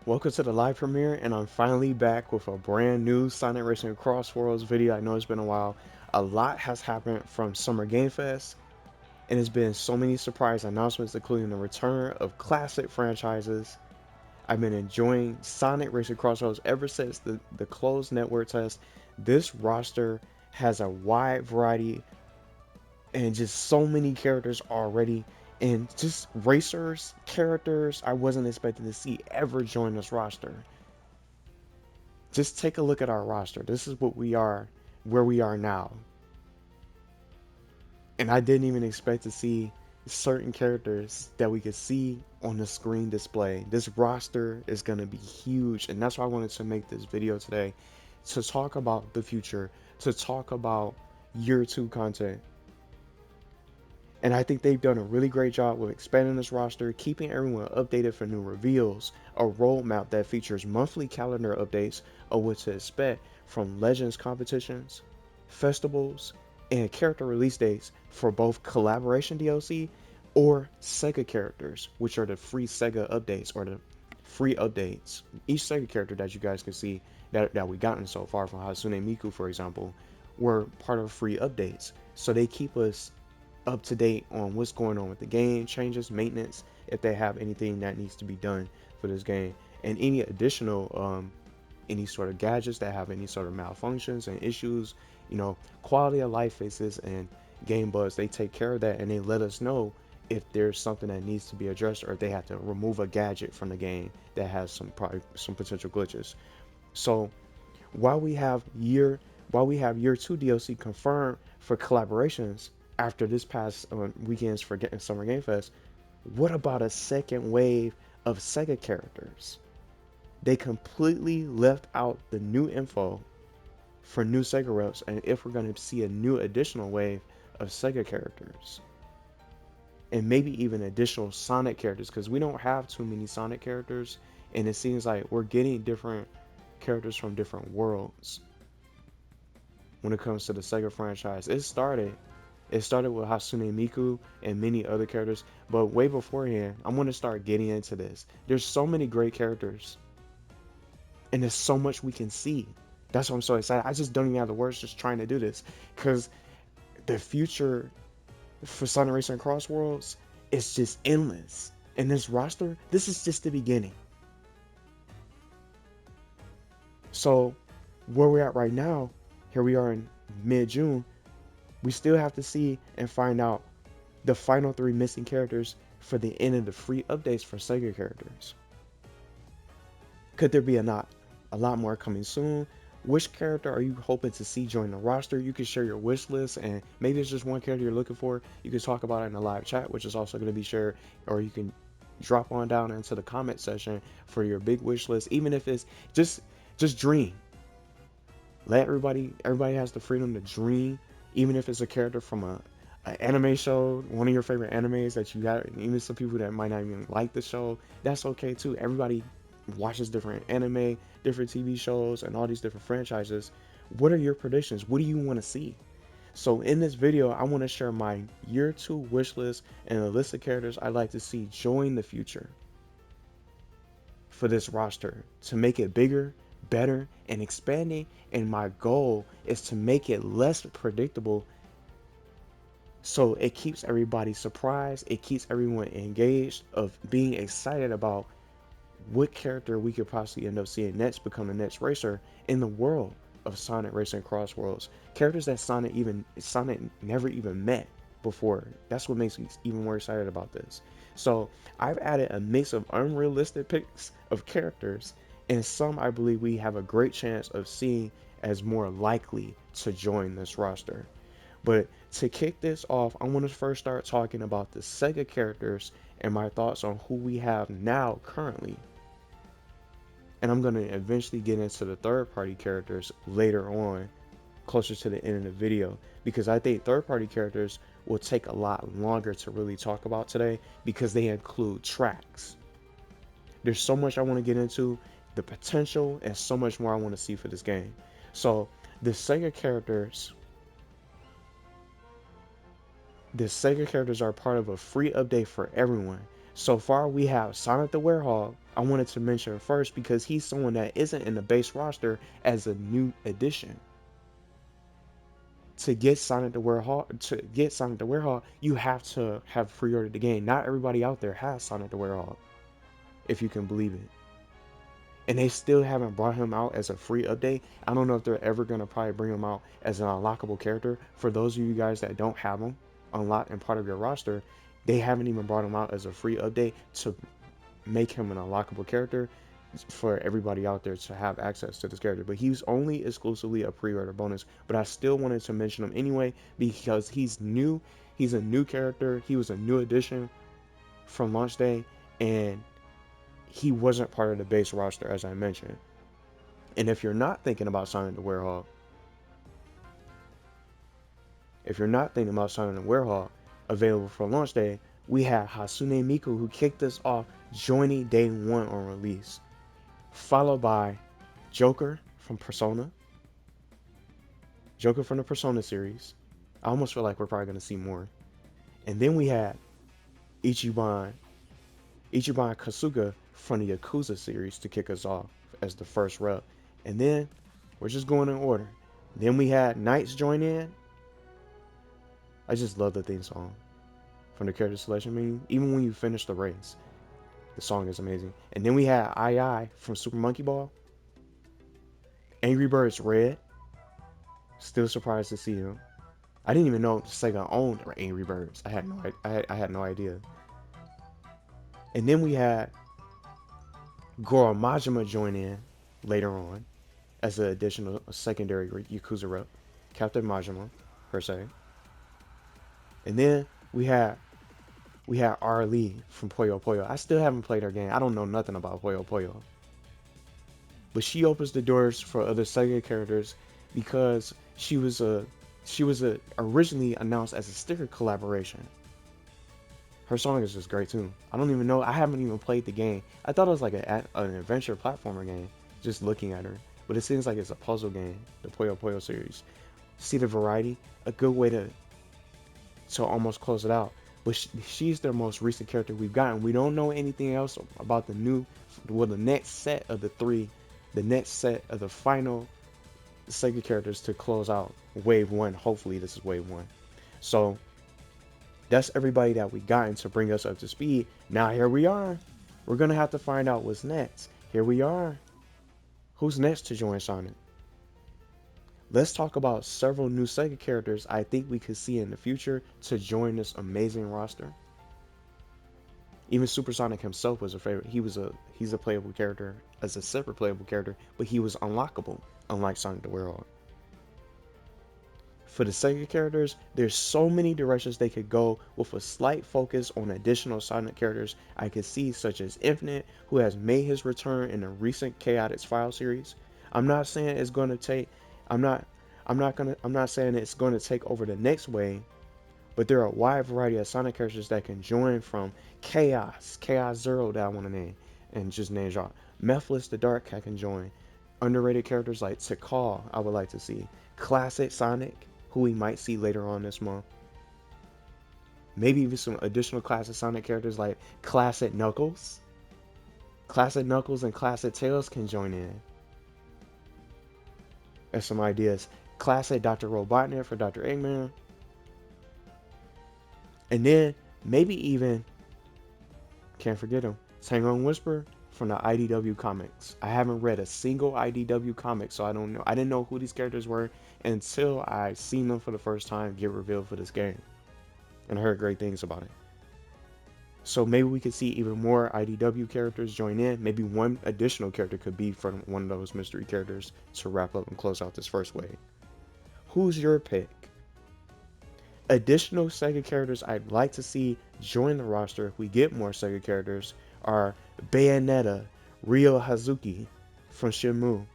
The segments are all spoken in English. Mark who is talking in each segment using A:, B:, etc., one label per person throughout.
A: Welcome to the live premiere, and I'm finally back with a brand new Sonic Racing CrossWorlds video. I know it's been a while. A lot has happened from Summer Game Fest, and it's been so many surprise announcements, including the return of classic franchises. I've been enjoying Sonic Racing CrossWorlds ever since the closed network test. This roster has a wide variety and just so many characters already, and just racers characters I wasn't expecting to see ever join this roster. Just take a look at our roster. This is what we are, where we are now. And I didn't even expect to see certain characters that we could see on the screen display. This roster is going to be huge, and that's why I wanted to make this video today, to talk about the future, to talk about year 2 content. And I think they've done a really great job with expanding this roster, keeping everyone updated for new reveals, a roadmap that features monthly calendar updates of what to expect from Legends competitions, festivals, and character release dates for both collaboration DLC or SEGA characters, which are the free SEGA updates or the free updates. Each SEGA character that you guys can see that we gotten so far from Hatsune Miku, for example, were part of free updates. So they keep us up to date on what's going on with the game, changes, maintenance, if they have anything that needs to be done for this game, and any additional any sort of gadgets that have any sort of malfunctions and issues, quality of life fixes and game bugs. They take care of that, and they let us know if there's something that needs to be addressed, or if they have to remove a gadget from the game that has probably some potential glitches. So while we have year while we have year 2 DLC confirmed for collaborations after this past weekends for getting Summer Game Fest, what about a second wave of SEGA characters? They completely left out the new info for new SEGA reps, and if we're going to see a new additional wave of SEGA characters, and maybe even additional Sonic characters, because we don't have too many Sonic characters, and it seems like we're getting different characters from different worlds when it comes to the SEGA franchise. It started with Hatsune Miku and many other characters, but way beforehand, I'm going to start getting into this. There's so many great characters, and there's so much we can see. That's why I'm so excited. I just don't even have the words just trying to do this, because the future for Sonic Racing CrossWorlds is just endless. And this roster, this is just the beginning. So where we're at right now, here we are in mid-June, we still have to see and find out the final 3 missing characters for the end of the free updates for SEGA characters. Could there be a lot more coming soon? Which character are you hoping to see join the roster? You can share your wish list, and maybe it's just one character you're looking for. You can talk about it in the live chat, which is also going to be shared, or you can drop on down into the comment section for your big wish list. Even if it's just dream. Let everybody has the freedom to dream, even if it's a character from an anime show, one of your favorite animes that you have. Even some people that might not even like the show, that's okay too. Everybody watches different anime, different TV shows, and all these different franchises. What are your predictions? What do you want to see? So in this video, I want to share my year 2 wish list and a list of characters I'd like to see join the future for this roster to make it bigger, better, and expanding. And my goal is to make it less predictable, so it keeps everybody surprised, it keeps everyone engaged, of being excited about what character we could possibly end up seeing next become the next racer in the world of Sonic Racing CrossWorlds. Characters that Sonic never even met before. That's what makes me even more excited about this. So I've added a mix of unrealistic picks of characters, and some I believe we have a great chance of seeing as more likely to join this roster. But to kick this off, I want to first start talking about the SEGA characters and my thoughts on who we have now currently. And I'm going to eventually get into the third-party characters later on, closer to the end of the video, because I think third-party characters will take a lot longer to really talk about today, because they include tracks. There's so much I want to get into, the potential, and so much more I want to see for this game. So the SEGA characters are part of a free update for everyone. So far we have Sonic the Werewolf, I wanted to mention first because he's someone that isn't in the base roster as a new addition. To get Sonic the Werehog, you have to have pre-ordered the game. Not everybody out there has Sonic the Werehog, if you can believe it. And they still haven't brought him out as a free update. I don't know if they're ever gonna probably bring him out as an unlockable character. For those of you guys that don't have him unlocked and part of your roster, they haven't even brought him out as a free update to make him an unlockable character for everybody out there to have access to this character. But he's only exclusively a pre-order bonus. But I still wanted to mention him anyway because he's new. He's a new character. He was a new addition from launch day, and he wasn't part of the base roster, as I mentioned. And if you're not thinking about Sonic the Werehog, available for launch day, we had Hatsune Miku, who kicked us off joining day one on release, followed by Joker from the Persona series. I almost feel like we're probably going to see more. And then we had Ichiban Kasuga from the Yakuza series to kick us off as the first rep. And then, we're just going in order. Then we had Knights join in. I just love the theme song from the character selection menu. Even when you finish the race, the song is amazing. And then we had II from Super Monkey Ball. Angry Birds Red. Still surprised to see him. I didn't even know Sega owned Angry Birds. I had no idea. And then we had Goro Majima join in later on as an additional secondary Yakuza rep, Captain Majima per se. And then we had R. Lee from Puyo Puyo. I still haven't played her game. I don't know nothing about Puyo Puyo. But she opens the doors for other Sega characters because she was originally announced as a sticker collaboration. Her song is just great too. I don't even know. I haven't even played the game. I thought it was like an adventure platformer game, just looking at her. But it seems like it's a puzzle game, the Puyo Puyo series. See the variety? A good way to almost close it out. But she's the most recent character we've gotten. We don't know anything else about the next set of the final Sega characters to close out Wave 1. Hopefully this is Wave 1. So that's everybody that we gotten to bring us up to speed. Now here we are. We're going to have to find out what's next. Here we are. Who's next to join Sonic? Let's talk about several new Sega characters I think we could see in the future to join this amazing roster. Even Super Sonic himself was a favorite. He's a playable character as a separate playable character, but he was unlockable, unlike Sonic the Werehog. For the Sega characters, there's so many directions they could go with a slight focus on additional Sonic characters I could see, such as Infinite, who has made his return in the recent Chaotix File series. I'm not saying it's going to take over the next wave, but there are a wide variety of Sonic characters that can join, from Chaos Zero that I want to name, and just name y'all. Mephiles the Dark Cat can join. Underrated characters like Tikal I would like to see. Classic Sonic, who we might see later on this month. Maybe even some additional classic Sonic characters like Classic Knuckles. Classic Knuckles and Classic Tails can join in. There's some ideas. Classic Dr. Robotnik for Dr. Eggman. And then maybe even, can't forget him, Tango and Whisper from the IDW comics. I haven't read a single IDW comic, so I don't know. I didn't know who these characters were until I seen them for the first time get revealed for this game, and heard great things about it. So maybe we could see even more IDW characters join in. Maybe one additional character could be from one of those mystery characters to wrap up and close out this first wave. Who's your pick? Additional Sega characters I'd like to see join the roster if we get more Sega characters are Bayonetta, Ryo Hazuki from Shenmue,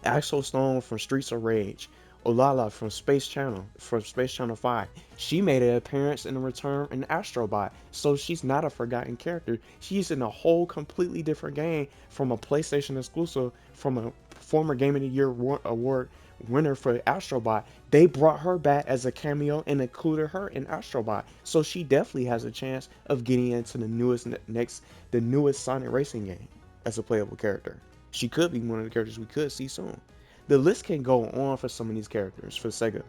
A: Axel Stone from Streets of Rage, Olala from Space Channel 5. She made an appearance in the Return in Astrobot, so she's not a forgotten character. She's in a whole completely different game from a PlayStation exclusive, from a former Game of the Year award winner for Astrobot. They brought her back as a cameo and included her in Astrobot, so she definitely has a chance of getting into the newest Sonic Racing game. as a playable character. She could be one of the characters we could see soon. The list can go on for some of these characters for Sega,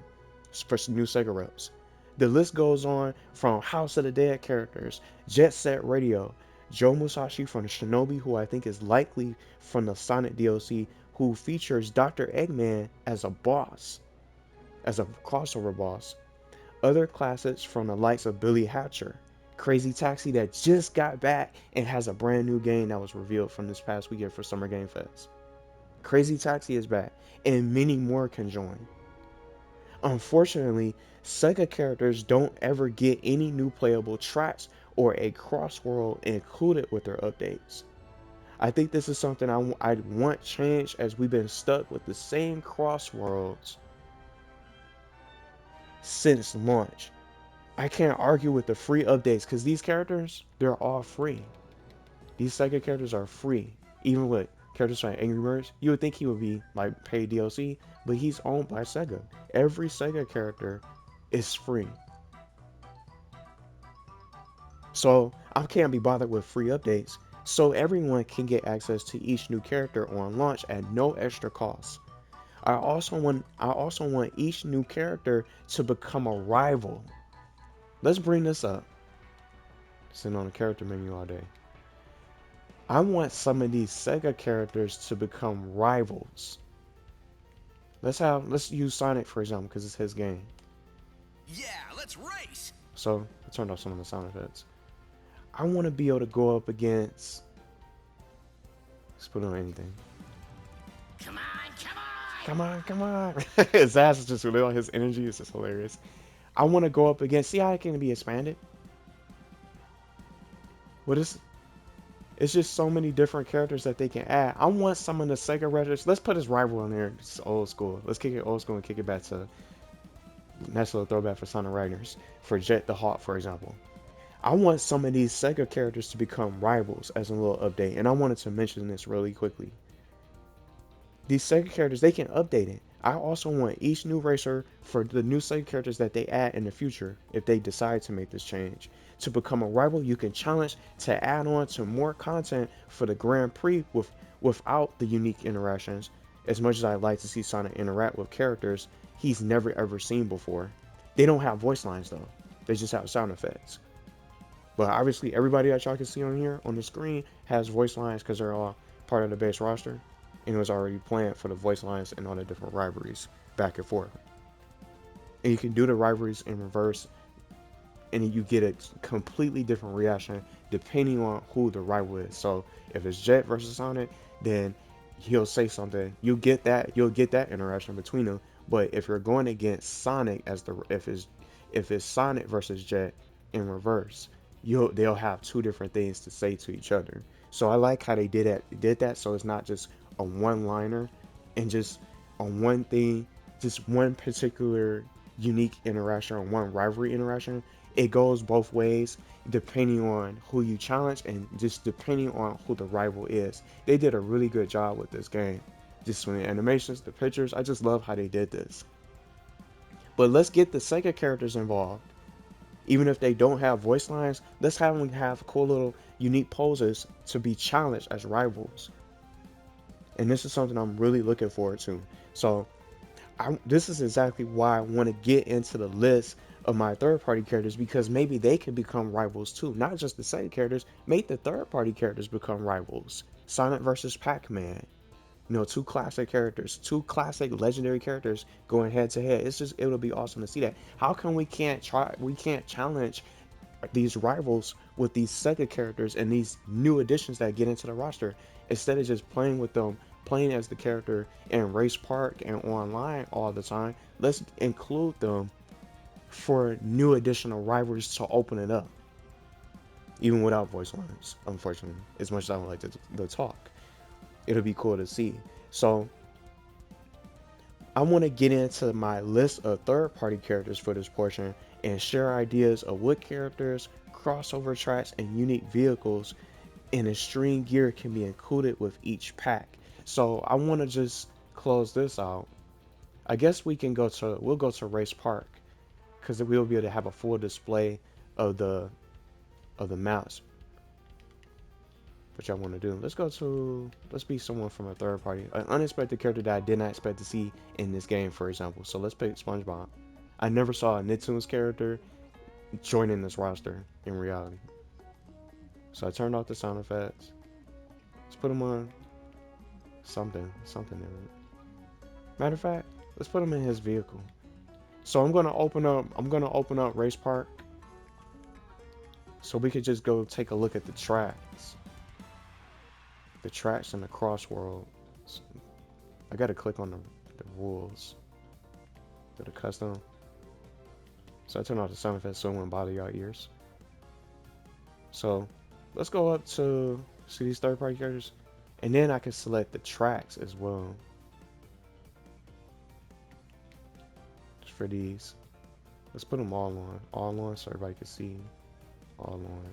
A: for new Sega reps. The list goes on from House of the Dead characters, Jet Set Radio, Joe Musashi from the Shinobi, who I think is likely from the Sonic DLC, who features Dr. Eggman as a boss, as a crossover boss. Other classics from the likes of Billy Hatcher, Crazy Taxi that just got back and has a brand new game that was revealed from this past weekend for Summer Game Fest. Crazy Taxi is back, and many more can join. Unfortunately, Sega characters don't ever get any new playable tracks or a cross-world included with their updates. I think this is something I want changed, as we've been stuck with the same cross-worlds since launch. I can't argue with the free updates because these characters, they're all free. These Sega characters are free. Even with characters like Angry Birds, you would think he would be like paid DLC, but he's owned by Sega. Every Sega character is free. So I can't be bothered with free updates. So everyone can get access to each new character on launch at no extra cost. I also want each new character to become a rival. Let's bring this up. Sitting on the character menu all day. I want some of these Sega characters to become rivals. Let's use Sonic for example, because it's his game.
B: Yeah, let's race.
A: So I turned off some of the sound effects. I want to be able to go up against. Let's put on anything.
B: Come on, come on.
A: Come on, come on. His ass is just little. His energy is just hilarious. I want to go up against. See how it can be expanded? What is? It's just so many different characters that they can add. I want some of the Sega Registers. Let's put his rival in there. It's old school. Let's kick it old school and kick it back to nice little throwback for Sonic Riders. For Jet the Hawk, for example. I want some of these Sega characters to become rivals as a little update. And I wanted to mention this really quickly. These Sega characters, they can update it. I also want each new racer for the new Sega characters that they add in the future, if they decide to make this change, to become a rival. You can challenge to add on to more content for the Grand Prix without the unique interactions. As much as I'd like to see Sonic interact with characters he's never ever seen before. They don't have voice lines though. They just have sound effects. But obviously everybody that y'all can see on here on the screen has voice lines because they're all part of the base roster. And it was already planned for the voice lines and all the different rivalries back and forth. And you can do the rivalries in reverse, and you get a completely different reaction depending on who the rival is. So if it's Jet versus Sonic, then he'll say something. You'll get that interaction between them. But if you're going against Sonic if it's Sonic versus Jet in reverse, they'll have two different things to say to each other. So I like how they did that, so it's not just a one-liner and just on one thing, just one particular unique interaction or one rivalry interaction. It goes both ways depending on who you challenge and just depending on who the rival is. They did a really good job with this game. Just from the animations, the pictures, I just love how they did this. But let's get the Sega characters involved. Even if they don't have voice lines, let's have them have cool little unique poses to be challenged as rivals. And this is something I'm really looking forward to. So this is exactly why I want to get into the list of my third-party characters, because maybe they can become rivals too. Not just the same characters, make the third-party characters become rivals. Sonic versus Pac-Man. You know, two classic characters, two classic legendary characters going head to head. It'll be awesome to see that. How come we can't challenge these rivals with these Sega characters and these new additions that get into the roster, instead of just playing with them, playing as the character in Race Park and online all the time? Let's include them for new additional rivalries to open it up, even without voice lines, unfortunately, as much as I would like to talk. It'll be cool to see. So I want to get into my list of third-party characters for this portion and share ideas of what characters, crossover tracks, and unique vehicles in extreme gear can be included with each pack. So I want to just close this out. I guess we'll go to Race Park, because we'll be able to have a full display of the maps. what y'all want to do. Let's be someone from a third party, an unexpected character that I did not expect to see in this game, for example. So let's pick SpongeBob. I never saw a Nicktoons character joining this roster in reality. So I turned off the sound effects. Let's put him on something different. Matter of fact, let's put him in his vehicle. So I'm gonna open up Race Park so we could just go take a look at the tracks. The tracks in the CrossWorlds. I gotta click on the rules. To the custom. So I turn off the sound effects so it won't bother your ears. So let's go up to see these third party characters. And then I can select the tracks as well. Just for these. Let's put them all on. All on so everybody can see. All on.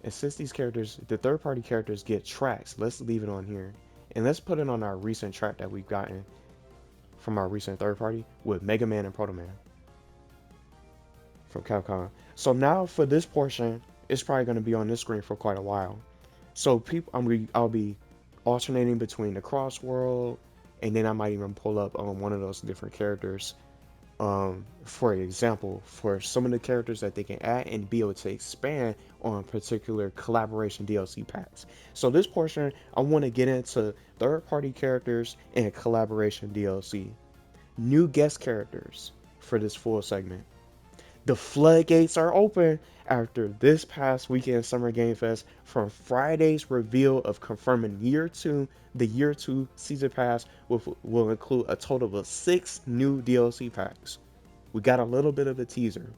A: And since these characters, the third party characters get tracks, let's leave it on here. And let's put it on our recent track that we've gotten from our recent third party with Mega Man and Proto Man from Capcom. So now for this portion, it's probably going to be on this screen for quite a while. So I'll be alternating between the CrossWorld, and then I might even pull up on one of those different characters. For example, for some of the characters that they can add and be able to expand on particular collaboration DLC packs. So this portion, I want to get into third-party characters and collaboration DLC. New guest characters for this full segment. The floodgates are open after this past weekend Summer Game Fest from Friday's reveal of confirming the year 2 season pass will include a total of 6 new DLC packs. We got a little bit of a teaser.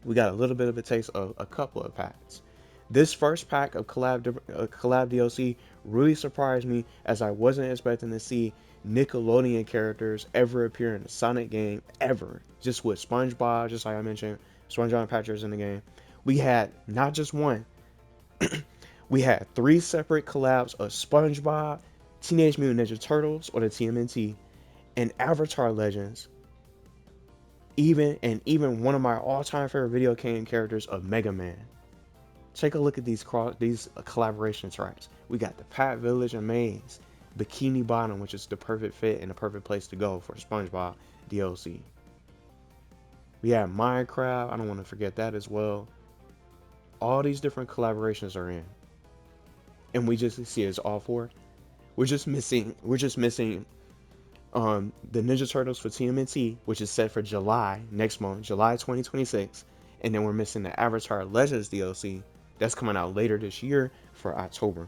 A: We got a little bit of a taste of a couple of packs. This first pack of collab DLC really surprised me, as I wasn't expecting to see Nickelodeon characters ever appear in a Sonic game ever. Just with SpongeBob, just like I mentioned, SpongeBob and Patrick's in the game. We had not just one, we had 3 separate collabs of SpongeBob, Teenage Mutant Ninja Turtles, or the TMNT, and Avatar Legends. Even one of my all-time favorite video game characters of Mega Man. Take a look at these collaboration tracks. We got the Pat Village and Maze, Bikini Bottom, which is the perfect fit and the perfect place to go for SpongeBob DLC. We have Minecraft. I don't want to forget that as well. All these different collaborations are in, and we just see it's all 4. We're just missing the Ninja Turtles for TMNT, which is set for July next month, July 2026, and then we're missing the Avatar Legends DLC that's coming out later this year for October.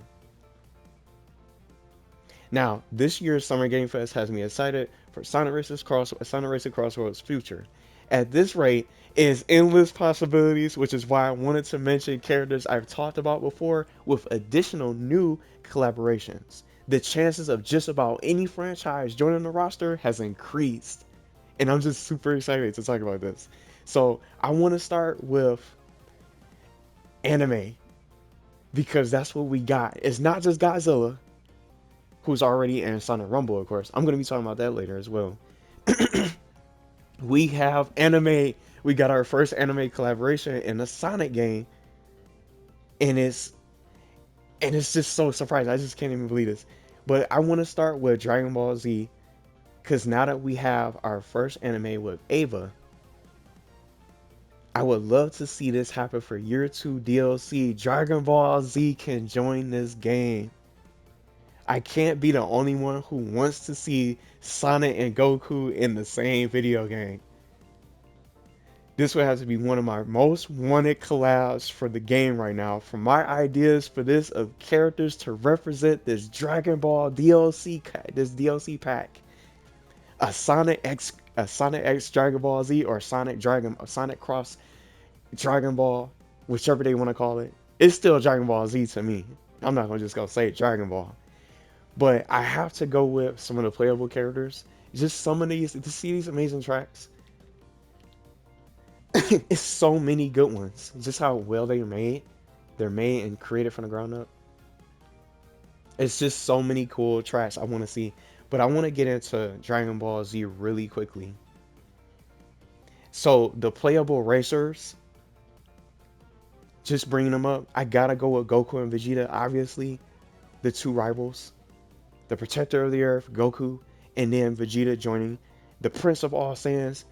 A: Now, this year's Summer Game Fest has me excited for Sonic Racing CrossWorlds future. At this rate, is endless possibilities, which is why I wanted to mention characters I've talked about before with additional new collaborations. The chances of just about any franchise joining the roster has increased, and I'm just super excited to talk about this. So I want to start with anime, because that's what we got. It's not just Godzilla, who's already in Sonic Rumble, of course. I'm going to be talking about that later as well. We have anime. We got our first anime collaboration in a Sonic game, and it's just so surprising. I just can't even believe this. But I want to start with Dragon Ball Z, because now that we have our first anime with Ava, I would love to see this happen for year 2 DLC. Dragon Ball Z can join this game. I can't be the only one who wants to see Sonic and Goku in the same video game. This would have to be one of my most wanted collabs for the game right now. For my ideas for this of characters to represent this Dragon Ball DLC, this DLC pack, a Sonic X Dragon Ball Z, or Sonic Cross Dragon Ball, whichever they want to call it. It's still Dragon Ball Z to me. I'm not gonna just go say Dragon Ball. But I have to go with some of the playable characters. Just some of these, to see these amazing tracks. It's so many good ones. Just how well they're made. They're made and created from the ground up. It's just so many cool tracks I want to see. But I want to get into Dragon Ball Z really quickly. So the playable racers, Just bringing them up, I gotta go with Goku and Vegeta. Obviously, the two rivals, the protector of the earth, Goku, and then Vegeta joining the Prince of All Saiyans.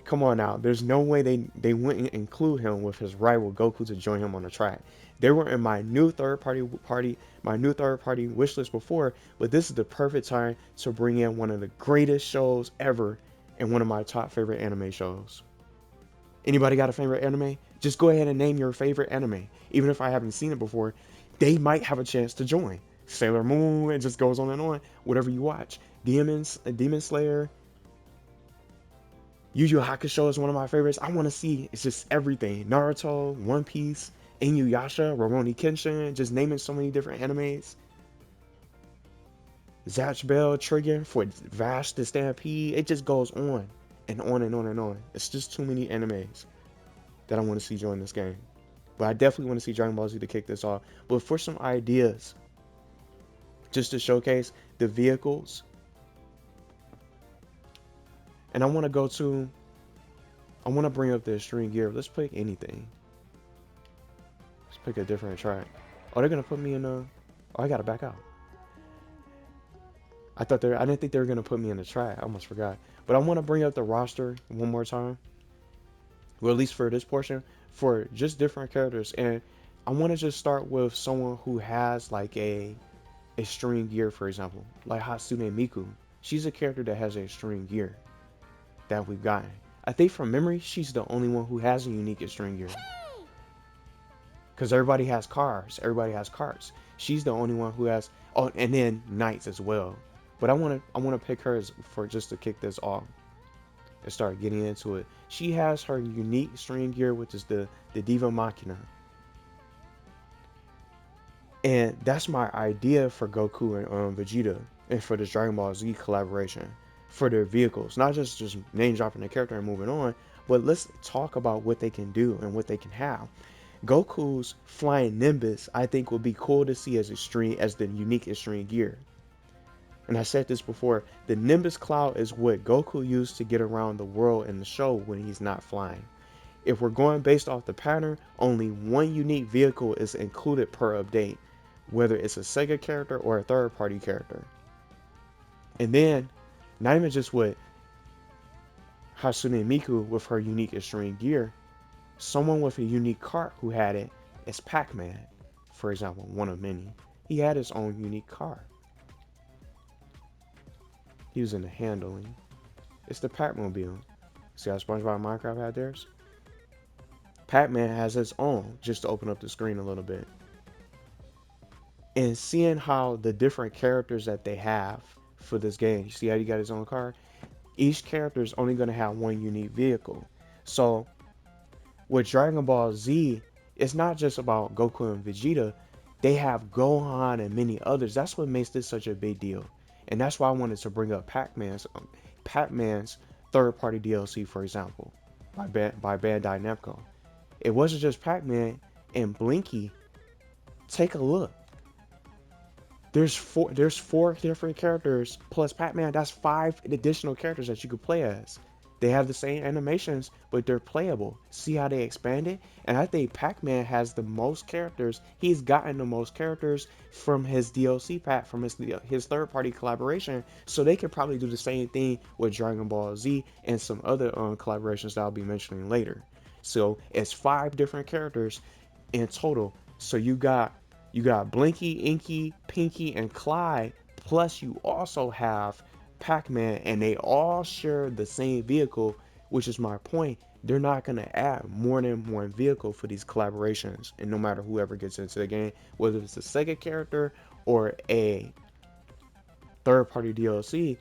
A: Come on now, there's no way they wouldn't include him with his rival Goku to join him on the track. They were in my new third party wish list before, but this is the perfect time to bring in one of the greatest shows ever and one of my top favorite anime shows. Anybody got a favorite anime? Just go ahead and name your favorite anime. Even if I haven't seen it before, they might have a chance to join. Sailor Moon, it just goes on and on. Whatever you watch. Demon Slayer, Yu Yu Hakusho is one of my favorites. I want to see, it's just everything. Naruto, One Piece, Inuyasha, Rurouni Kenshin, just naming so many different animes. Zatch Bell, Trigger, for Vash the Stampede. It just goes on and on and on and on. It's just too many animes that I want to see join this game. But I definitely want to see Dragon Ball Z to kick this off. But for some ideas, just to showcase the vehicles, and I want to bring up the extreme gear. Let's pick anything. Let's pick a different track. Oh, they're gonna put me in a. Oh, I gotta back out. I didn't think they were gonna put me in the track. I almost forgot. But I want to bring up the roster one more time. Well, at least for this portion, for just different characters, and I want to just start with someone who has like a extreme gear, for example, like Hatsune Miku. She's a character that has an extreme gear that we've gotten. I think from memory, she's the only one who has a unique extreme gear. Because everybody has cars, everybody has carts. She's the only one who has. Oh, and then knights as well. But I wanna pick her for just to kick this off and start getting into it. She has her unique extreme gear, which is the Diva Machina. And that's my idea for Goku and Vegeta, and for this Dragon Ball Z collaboration, for their vehicles. Not just name dropping the character and moving on, but let's talk about what they can do and what they can have. Goku's flying Nimbus, I think, would be cool to see as the unique extreme gear. And I said this before, the Nimbus Cloud is what Goku used to get around the world in the show when he's not flying. If we're going based off the pattern, only one unique vehicle is included per update, whether it's a SEGA character or a third-party character. And then, not even just with Hatsune Miku with her unique extreme gear, someone with a unique car who had it is Pac-Man, for example, one of many. He had his own unique car. He was in the handling. It's the Pac-Mobile. See how SpongeBob and Minecraft had theirs? Pac-Man has his own, just to open up the screen a little bit. And seeing how the different characters that they have for this game, you see how he got his own car? Each character is only going to have one unique vehicle. So with Dragon Ball Z, it's not just about Goku and Vegeta. They have Gohan and many others. That's what makes this such a big deal. And that's why I wanted to bring up Pac-Man's third-party DLC, for example, by Bandai Namco. It wasn't just Pac-Man and Blinky. Take a look. There's four different characters plus Pac-Man. That's 5 additional characters that you could play as. They have the same animations, but they're playable. See how they expanded? And I think Pac-Man has the most characters. He's gotten the most characters from his DLC pack, from his third-party collaboration. So they could probably do the same thing with Dragon Ball Z and some other collaborations that I'll be mentioning later. So it's 5 different characters in total. So you got Blinky, Inky, Pinky, and Clyde. Plus you also have Pac-Man, and they all share the same vehicle, which is my point. They're not going to add more than one vehicle for these collaborations, and no matter whoever gets into the game, whether it's a SEGA character or a third-party DLC,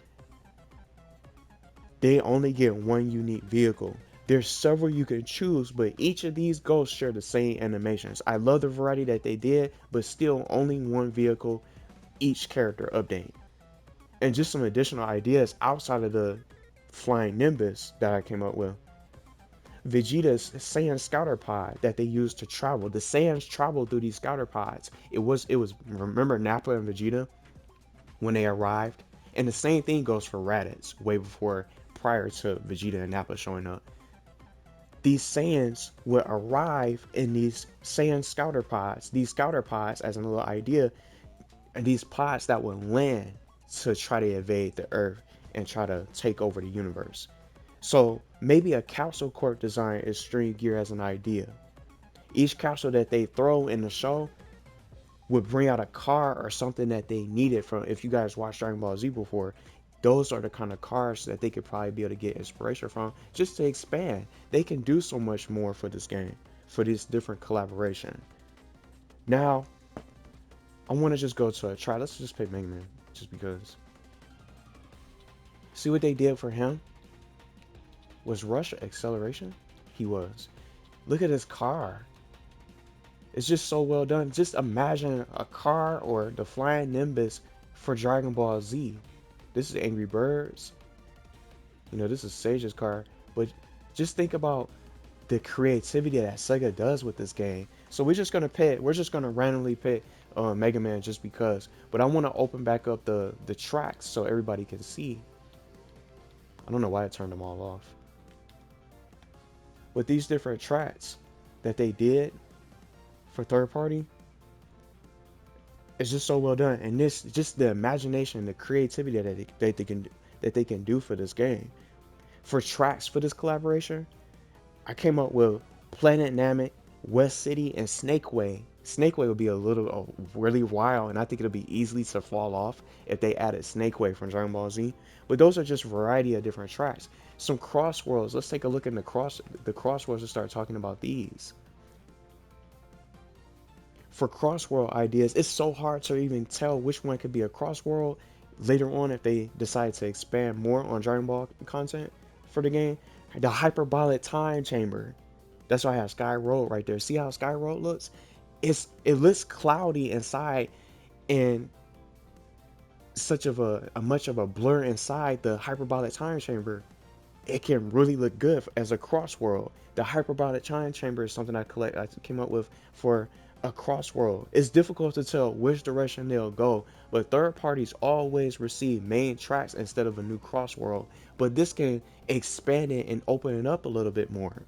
A: they only get one unique vehicle. There's several you can choose, but each of these ghosts share the same animations. I love the variety that they did, but still only one vehicle each character update. And just some additional ideas outside of the flying Nimbus that I came up with. Vegeta's Saiyan Scouter Pod that they used to travel. The Saiyans traveled through these Scouter Pods. It was remember Nappa and Vegeta when they arrived? And the same thing goes for Raditz way prior to Vegeta and Nappa showing up. these Saiyans would arrive in these Saiyan scouter pods. These scouter pods, as a little idea, and these pods that would land to try to evade the Earth and try to take over the universe. So maybe a capsule corp design is string gear as an idea. Each capsule that they throw in the show would bring out a car or something that they needed from. If you guys watched Dragon Ball Z before, those are the kind of cars that they could probably be able to get inspiration from just to expand. They can do so much more for this game, for this different collaboration. Now, I want to just go to a try. Let's just pick Mega Man, just because. See what they did for him? Was Rush acceleration? He was. Look at his car. It's just so well done. Just imagine a car or the flying Nimbus for Dragon Ball Z. This is Angry Birds. You know, this is Sage's car. But just think about the creativity that Sega does with this game. So we're just gonna randomly pick Mega Man just because. But I want to open back up the tracks so everybody can see. I don't know why I turned them all off. With these different tracks that they did for third party, it's just so well done. And this just the imagination, the creativity that they can do for this game. For tracks for this collaboration, I came up with Planet Namek, West City, and Snakeway. Snakeway would be a little really wild, and I think it'll be easily to fall off if they added Snakeway from Dragon Ball Z. But those are just a variety of different tracks. Some crossworlds. Let's take a look at the crossworlds and start talking about these. For crossworld ideas, it's so hard to even tell which one could be a crossworld later on if they decide to expand more on Dragon Ball content for the game. The hyperbolic time chamber. That's why I have Sky Road right there. See how Sky Road looks? It looks cloudy inside and such of a much of a blur inside the hyperbolic time chamber. It can really look good as a crossworld. The hyperbolic time chamber is something I came up with for a crossworld. It's difficult to tell which direction they'll go, but third parties always receive main tracks instead of a new crossworld. But this can expand it and open it up a little bit more.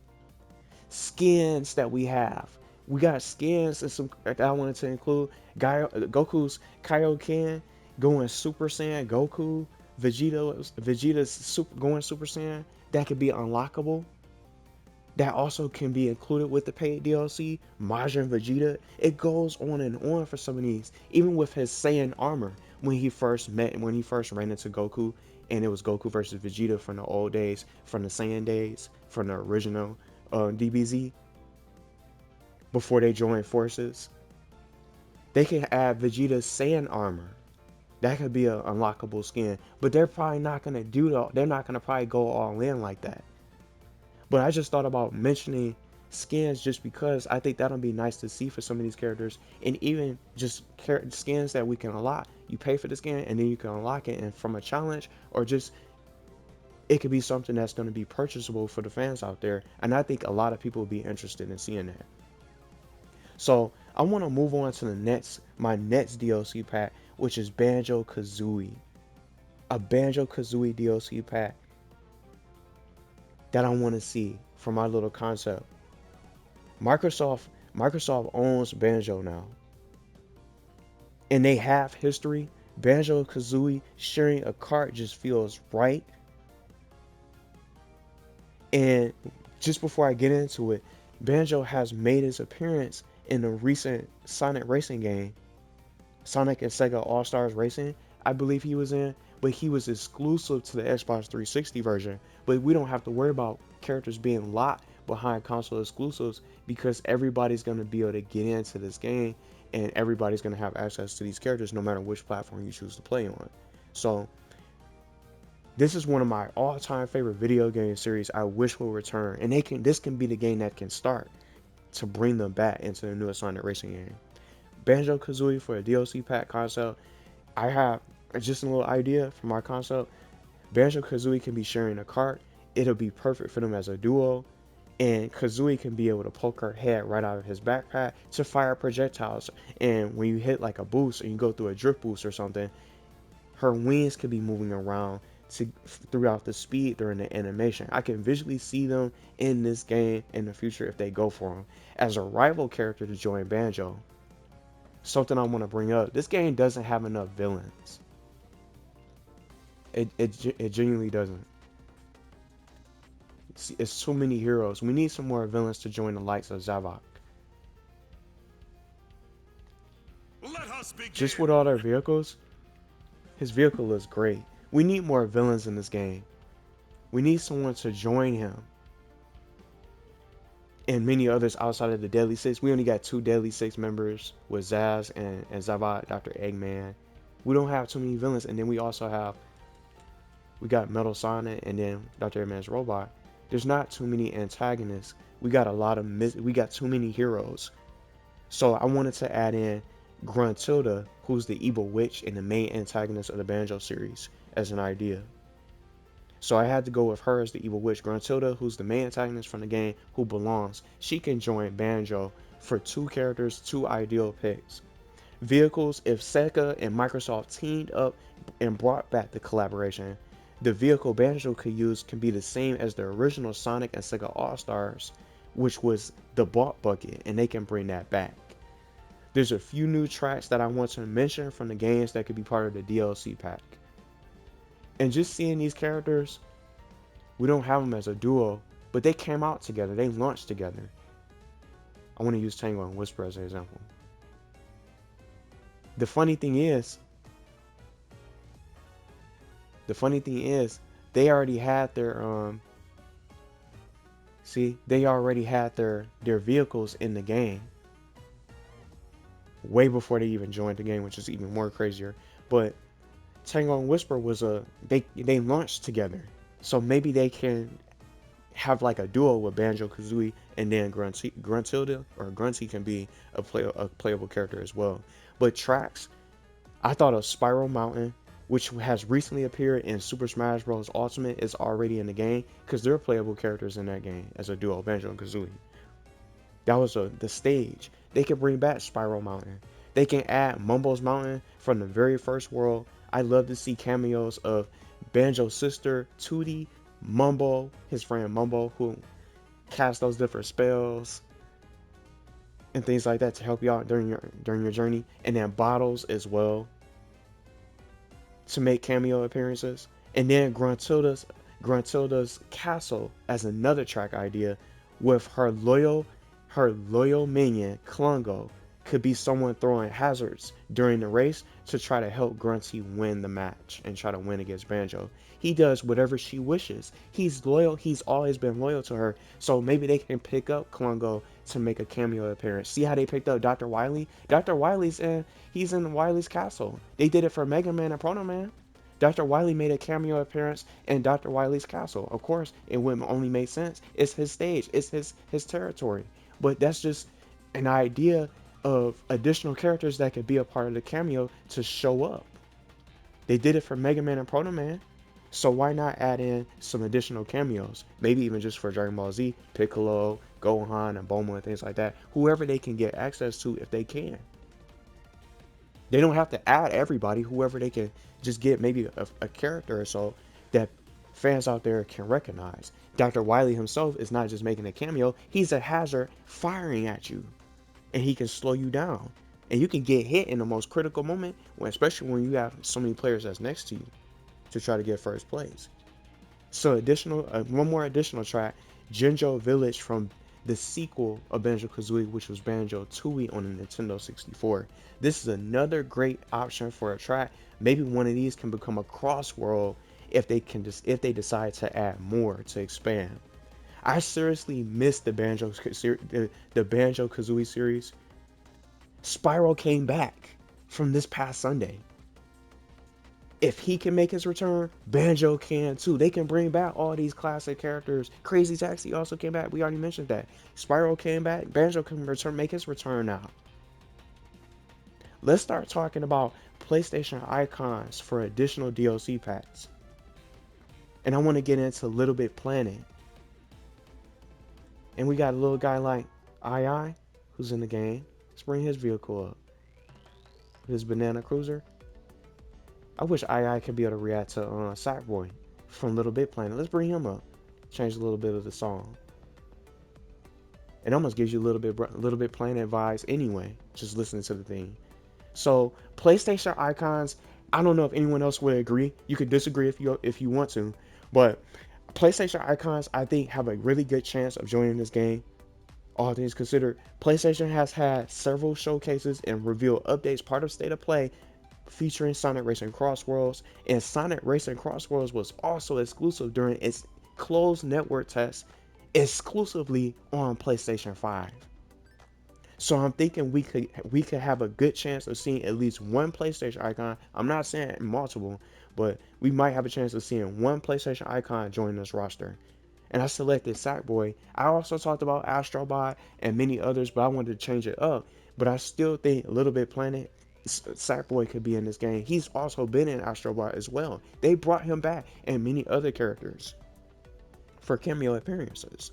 A: Skins that we have. We got skins and some that I wanted to include. Goku's Kaioken going Super Saiyan Goku. Vegeta's going Super Saiyan. That could be unlockable. That also can be included with the paid DLC. Majin Vegeta. It goes on and on for some of these. Even with his Saiyan armor, when he first ran into Goku, and it was Goku versus Vegeta from the old days, from the Saiyan days, from the original DBZ, before they joined forces. They can add Vegeta's Saiyan armor. That could be an unlockable skin, but they're probably not gonna do that. They're not gonna probably go all in like that. But I just thought about mentioning skins just because I think that'll be nice to see for some of these characters, and even just skins that we can unlock. You pay for the skin and then you can unlock it, and from a challenge or just it could be something that's going to be purchasable for the fans out there, and I think a lot of people will be interested in seeing that. So I want to move on to my next DLC pack, which is Banjo-Kazooie. A Banjo-Kazooie DLC pack that I want to see for my little concept. Microsoft owns Banjo now, and they have history. Banjo-Kazooie sharing a cart just feels right. And just before I get into it, Banjo has made his appearance in the recent Sonic Racing game, Sonic and Sega All-Stars Racing. I believe he was in, but he was exclusive to the Xbox 360 version. But we don't have to worry about characters being locked behind console exclusives because everybody's going to be able to get into this game and everybody's going to have access to these characters no matter which platform you choose to play on. So this is one of my all-time favorite video game series I wish will return, and this can be the game that can start to bring them back into the newest Sonic Racing game. Banjo-Kazooie for a DLC pack concept. I have just a little idea for my concept. Banjo-Kazooie can be sharing a cart. It'll be perfect for them as a duo, and Kazooie can be able to poke her head right out of his backpack to fire projectiles. And when you hit like a boost and you go through a drift boost or something, her wings could be moving around throughout the speed during the animation. I can visually see them in this game in the future if they go for them as a rival character to join Banjo. Something I want to bring up: this game doesn't have enough villains. It genuinely doesn't. It's too many heroes. We need some more villains to join the likes of Zavok.
B: Let us begin.
A: Just with all their vehicles, his vehicle looks great. We need more villains in this game. We need someone to join him. And many others outside of the Deadly Six. We only got 2 Deadly Six members with Zaz and Zavok, Dr. Eggman. We don't have too many villains. And then we also have, we got Metal Sonic and then Dr. Eggman's robot. There's not too many antagonists. We got we got too many heroes. So I wanted to add in Gruntilda, who's the evil witch and the main antagonist of the Banjo series, as an idea. So I had to go with her as the evil witch. Gruntilda, who's the main antagonist from the game, who belongs. She can join Banjo for 2 characters, 2 ideal picks. Vehicles: if SEGA and Microsoft teamed up and brought back the collaboration, the vehicle Banjo could use can be the same as the original Sonic and SEGA All-Stars, which was the Balt Bucket, and they can bring that back. There's a few new tracks that I want to mention from the games that could be part of the DLC pack. And just seeing these characters, we don't have them as a duo, but they came out together. They launched together. I want to use Tango and Whisper as an example. The funny thing is, they already had their they already had their vehicles in the game way before they even joined the game, which is even more crazier. But Tango and Whisper was they launched together, so maybe they can have like a duo with Banjo-Kazooie, and then Gruntilda or Grunty can be a playable character as well. But tracks, I thought of Spiral Mountain, which has recently appeared in Super Smash Bros. Ultimate, is already in the game because they're playable characters in that game as a duo, Banjo and Kazooie. That was the stage. They can bring back Spiral Mountain. They can add Mumbo's Mountain from the very first world. I love to see cameos of Banjo's sister, Tootie, Mumbo, his friend Mumbo, who casts those different spells and things like that to help you out during your journey. And then Bottles as well, to make cameo appearances. And then Gruntilda's castle as another track idea, with her loyal minion Klungo could be someone throwing hazards during the race to try to help Grunty win the match and try to win against Banjo. He does whatever she wishes. He's loyal. He's always been loyal to her. So maybe they can pick up Klungo to make a cameo appearance. See how they picked up Dr. Wily? Dr. Wily's he's in Wily's castle. They did it for Mega Man and Proto Man. Dr. Wily made a cameo appearance in Dr. Wily's castle. Of course, it wouldn't only make sense. It's his stage. It's his territory. But that's just an idea of additional characters that could be a part of the cameo to show up. They did it for Mega Man and Proto Man, so why not add in some additional cameos? Maybe even just for Dragon Ball Z, Piccolo, Gohan, and Bulma, and things like that. Whoever they can get access to if they can. They don't have to add everybody. Whoever they can just get maybe a character or so that fans out there can recognize. Dr. Wily himself is not just making a cameo. He's a hazard firing at you, and he can slow you down. And you can get hit in the most critical moment, especially when you have so many players that's next to you to try to get first place. So one more additional track, Jinjo Village from the sequel of Banjo-Kazooie, which was Banjo-Tooie on the Nintendo 64. This is another great option for a track. Maybe one of these can become a CrossWorld if they decide to add more to expand. I seriously missed the Banjo-Kazooie series. Spyro came back from this past Sunday. If he can make his return, Banjo can too. They can bring back all these classic characters. Crazy Taxi also came back. We already mentioned that. Spyro came back. Banjo can make his return now. Let's start talking about PlayStation icons for additional DLC packs. And I want to get into a little bit planning. And we got a little guy like II, who's in the game. Let's bring his vehicle up. His banana cruiser. I wish II could be able to react to Sackboy. from Little Big Planet. Let's bring him up. Change a little bit of the song. It almost gives you Little Bit Planet vibes anyway, just listening to the thing. So PlayStation icons, I don't know if anyone else would agree. You could disagree if you want to, but PlayStation icons I think have a really good chance of joining this game. All things considered, PlayStation has had several showcases and revealed updates part of State of Play featuring Sonic Racing CrossWorlds, and Sonic Racing CrossWorlds was also exclusive during its closed network test exclusively on PlayStation 5. So I'm thinking we could have a good chance of seeing at least one PlayStation icon. I'm not saying multiple, but we might have a chance of seeing one PlayStation icon join this roster. And I selected Sackboy. I also talked about Astrobot and many others, but I wanted to change it up. But I still think Little Bit Planet, Sackboy could be in this game. He's also been in Astrobot as well. They brought him back and many other characters for cameo appearances.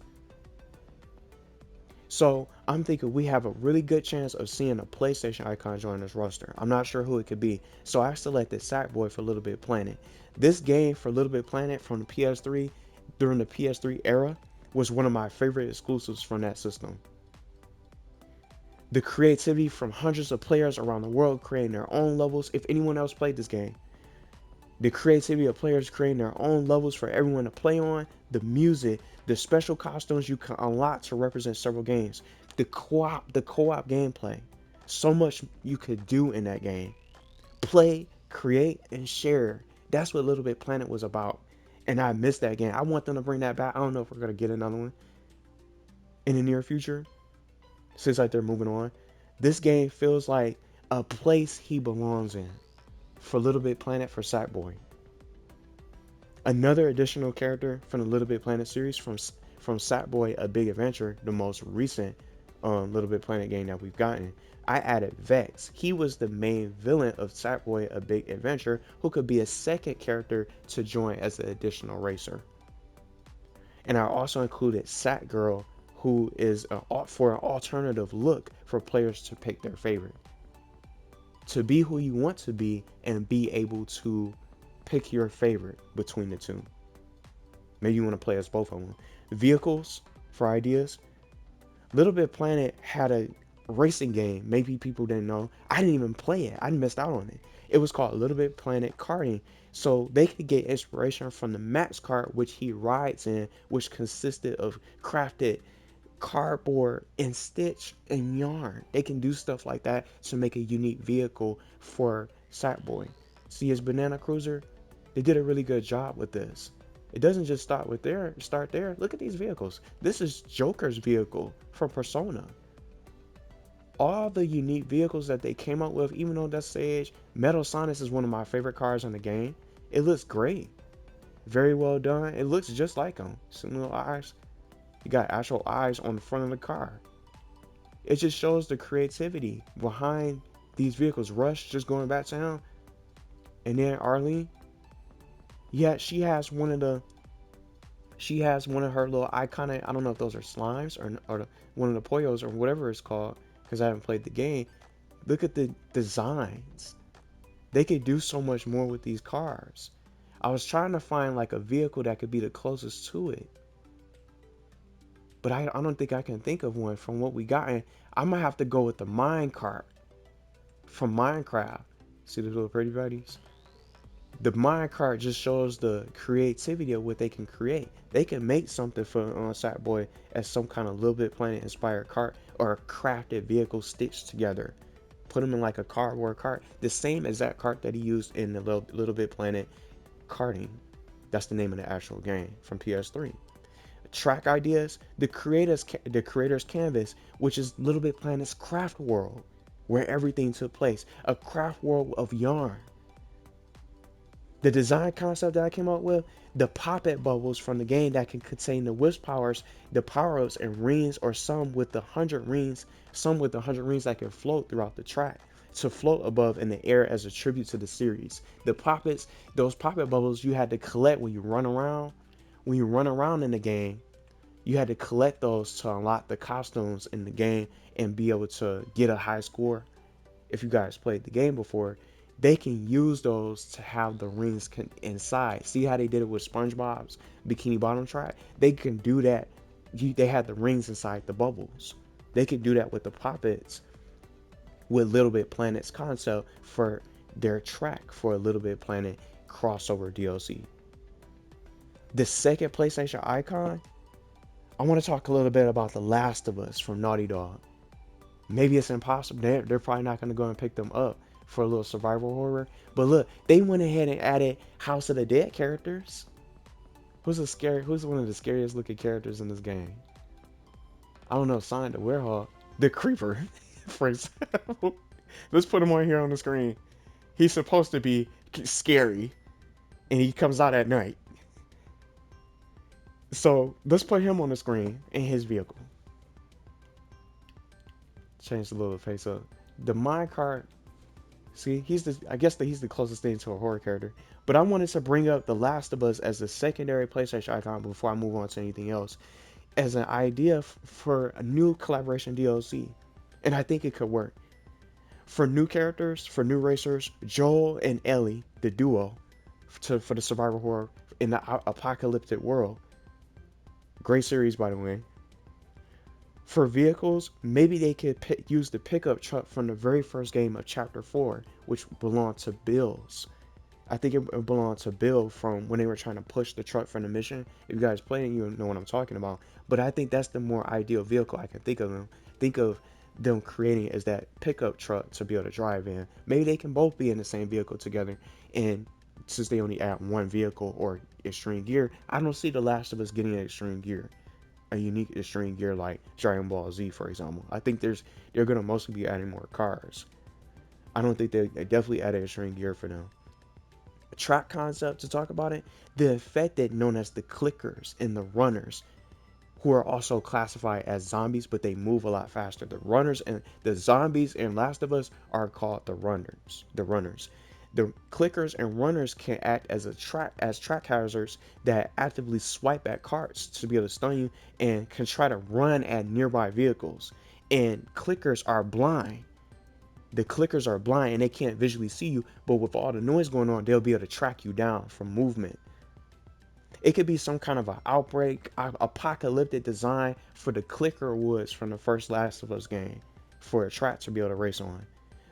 A: So I'm thinking we have a really good chance of seeing a PlayStation icon join this roster. I'm not sure who it could be. So I selected Sackboy for Little Bit Planet. This game for Little Bit Planet from the PS3 during the PS3 era was one of my favorite exclusives from that system. The creativity from hundreds of players around the world creating their own levels. If anyone else played this game, the creativity of players creating their own levels for everyone to play on, the music, the special costumes you can unlock to represent several games, the co-op gameplay. So much you could do in that game. Play, create, and share. That's what Little Big Planet was about. And I missed that game. I want them to bring that back. I don't know if we're gonna get another one in the near future. Seems like they're moving on. This game feels like a place he belongs in. For Little Big Planet for Sackboy. Another additional character from the Little Big Planet series from Sackboy A Big Adventure, the most recent Little Big Planet game that we've gotten. I added Vex. He was the main villain of Sackboy A Big Adventure, who could be a second character to join as an additional racer. And I also included Sackgirl, who is for an alternative look for players to pick their favorite. To be who you want to be and be able to pick your favorite between the two. Maybe you want to play as both of them. Vehicles for ideas. Little Big Planet had a racing game. Maybe people didn't know. I didn't even play it. I missed out on it. It was called Little Big Planet Karting. So they could get inspiration from the Max kart, which he rides in, which consisted of crafted cardboard and stitch and yarn. They can do stuff like that to make a unique vehicle for Sackboy. See his banana cruiser? They did a really good job with this. It doesn't just start there. Look at these vehicles. This is Joker's vehicle from Persona. All the unique vehicles that they came up with, even though that's Sage, Metal Sonic is one of my favorite cars in the game. It looks great. Very well done. It looks just like him. Some little eyes. You got actual eyes on the front of the car. It just shows the creativity behind these vehicles. Rush, just going back to him. And then Arlene. Yeah, she has one of her little iconic, I don't know if those are slimes or one of the Poyos or whatever it's called, because I haven't played the game. Look at the designs. They could do so much more with these cars. I was trying to find like a vehicle that could be the closest to it, but I don't think I can think of one from what we got. And I might have to go with the mine cart from Minecraft. See the little pretty buddies? The minecart just shows the creativity of what they can create. They can make something for Sackboy as some kind of Little Bit Planet inspired cart or a crafted vehicle stitched together. Put them in like a cardboard cart, the same exact cart that he used in the Little Bit Planet karting. That's the name of the actual game from PS3. Track ideas, the creator's canvas, which is Little Bit Planet's craft world, where everything took place. A craft world of yarn. The design concept that I came up with, the pop-it bubbles from the game that can contain the wish powers, the power-ups and rings, or some with the 100 rings that can float throughout the track to float above in the air as a tribute to the series. The poppets, those pop-it bubbles you had to collect when you run around. When you run around in the game, you had to collect those to unlock the costumes in the game and be able to get a high score. If you guys played the game before, they can use those to have the rings inside. See how they did it with SpongeBob's Bikini Bottom track? They can do that. They had the rings inside the bubbles. They could do that with the puppets with Little Big Planet's concept for their track for a Little Big Planet crossover DLC. The second PlayStation icon, I want to talk a little bit about The Last of Us from Naughty Dog. Maybe it's impossible. They're probably not going to go and pick them up for a little survival horror. But look, they went ahead and added House of the Dead characters. Who's one of the scariest looking characters in this game? I don't know, Sonic the Werewolf, the Creeper, for example. Let's put him on here on the screen. He's supposed to be scary, and he comes out at night. So let's put him on the screen in his vehicle. Change the little face up. The minecart. See, I guess that he's the closest thing to a horror character. But I wanted to bring up The Last of Us as a secondary PlayStation icon before I move on to anything else, as an idea for a new collaboration DLC, and I think it could work. For new characters, for new racers, Joel and Ellie, the duo, for the survival horror in the apocalyptic world. Great series, by the way. For vehicles, maybe they could use the pickup truck from the very first game of Chapter 4, which belonged to Bill's. I think it belonged to Bill from when they were trying to push the truck from the mission. If you guys played it, you know what I'm talking about. But I think that's the more ideal vehicle I can think of them. Think of them creating as that pickup truck to be able to drive in. Maybe they can both be in the same vehicle together. And since they only add one vehicle or extreme gear, I don't see The Last of Us getting an extreme gear. A unique extreme gear like Dragon Ball Z, for example. I think they're gonna mostly be adding more cars. I don't think they definitely added extreme gear for them. Track concept to talk about it, the affected known as the clickers and the runners, who are also classified as zombies, but they move a lot faster. The runners and the zombies in Last of Us are called the runners. The clickers and runners can act as track hazards that actively swipe at carts to be able to stun you and can try to run at nearby vehicles. And clickers are blind. The clickers are blind and they can't visually see you, but with all the noise going on, they'll be able to track you down from movement. It could be some kind of an outbreak, apocalyptic design for the clicker woods from the first Last of Us game for a track to be able to race on.